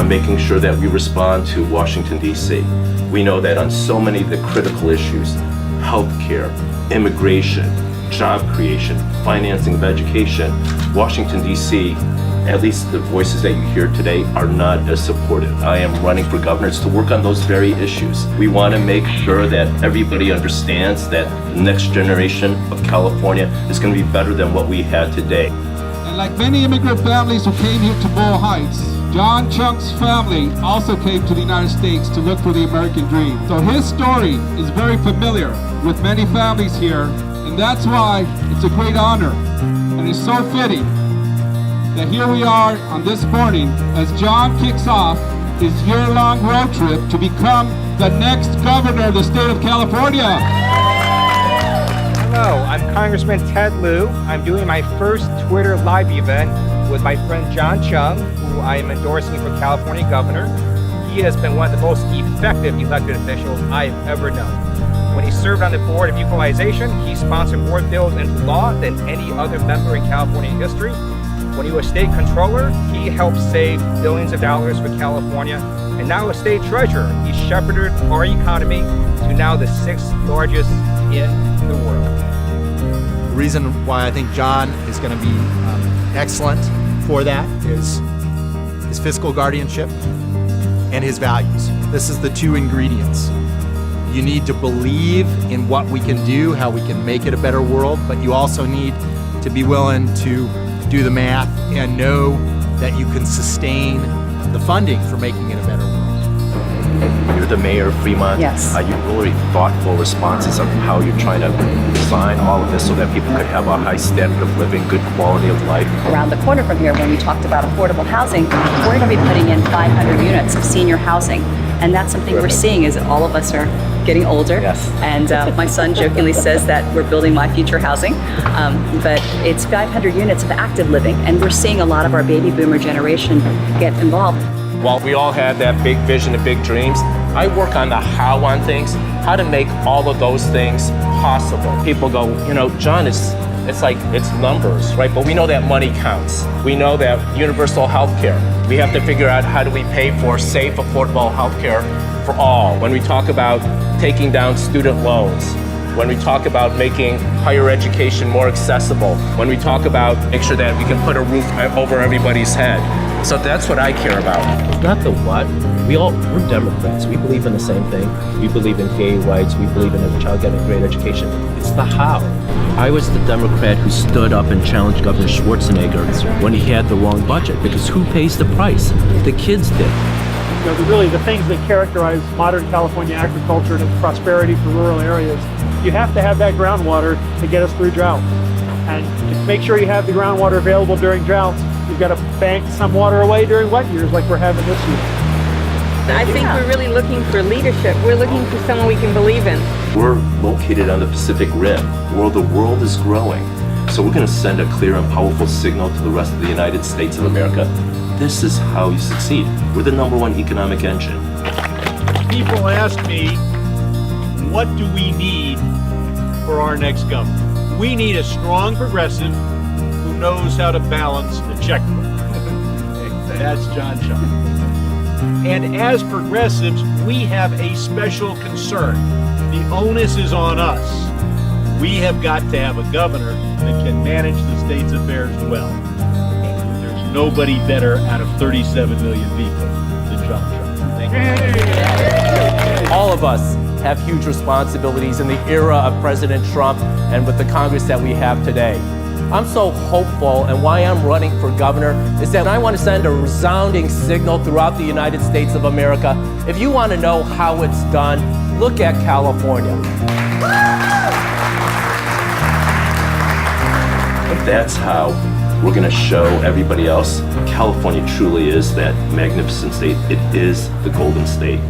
making sure that we respond to Washington, D.C. We know that on so many of the critical issues, healthcare, immigration, job creation, financing of education, Washington, D.C., at least the voices that you hear today, are not as supportive. I am running for governor to work on those very issues. We want to make sure that everybody understands that the next generation of California is going to be better than what we had today. And like many immigrant families who came here to Boyle Heights, John Chiang's family also came to the United States to look for the American dream. So his story is very familiar with many families here, and that's why it's a great honor, and it's so fitting that here we are on this morning as John kicks off his year-long road trip to become the next governor of the state of California. Hello, I'm Congressman Ted Lieu. I'm doing my first Twitter live event with my friend John Chiang, who I am endorsing for California governor. He has been one of the most effective elected officials I've ever known. When he served on the Board of Equalization, he sponsored more bills into law than any other member in California history. When he was state controller, he helped save billions of dollars for California. And now as state treasurer, he shepherded our economy to now the 6th largest in the world. The reason why I think John is going to be excellent for that is his fiscal guardianship and his values. This is the two ingredients. You need to believe in what we can do, how we can make it a better world, but you also need to be willing to do the math and know that you can sustain the funding for making it a better world. You're the mayor of Fremont. Yes. You really thoughtful responses on how you're trying to design all of this so that people could have a high standard of living, good quality of life. Around the corner from here, when we talked about affordable housing, we're going to be putting in 500 units of senior housing. And that's something we're seeing is that all of us are getting older. Yes. And my son jokingly says that we're building my future housing. But it's 500 units of active living. And we're seeing a lot of our baby boomer generation get involved. While we all have that big vision and big dreams, I work on the how on things, how to make all of those things possible. People go, you know, John, it's numbers, right? But we know that money counts. We know that universal health care. We have to figure out how do we pay for safe, affordable health care for all. When we talk about taking down student loans, when we talk about making higher education more accessible, when we talk about make sure that we can put a roof over everybody's head. So that's what I care about. It's not the what. We're Democrats. We believe in the same thing. We believe in gay rights. We believe in a child getting a great education. It's the how. I was the Democrat who stood up and challenged Governor Schwarzenegger when he had the wrong budget, because who pays the price? The kids did. You know, really the things that characterize modern California agriculture and its prosperity for rural areas, you have to have that groundwater to get us through droughts. And to make sure you have the groundwater available during droughts, you've got to bank some water away during wet years like we're having this year. I think we're really looking for leadership. We're looking for someone we can believe in. We're located on the Pacific Rim, where the world is growing. So we're going to send a clear and powerful signal to the rest of the United States of America. This is how you succeed. We're the #1 economic engine. People ask me, what do we need for our next governor? We need a strong progressive who knows how to balance the checkbook. That's John Chiang. And as progressives, we have a special concern. The onus is on us. We have got to have a governor that can manage the state's affairs well. And there's nobody better out of 37 million people than John Chiang. Thank you. All of us have huge responsibilities in the era of President Trump and with the Congress that we have today. I'm so hopeful, and why I'm running for governor is that I want to send a resounding signal throughout the United States of America. If you want to know how it's done, look at California. And that's how we're going to show everybody else California truly is that magnificent state. It is the Golden State.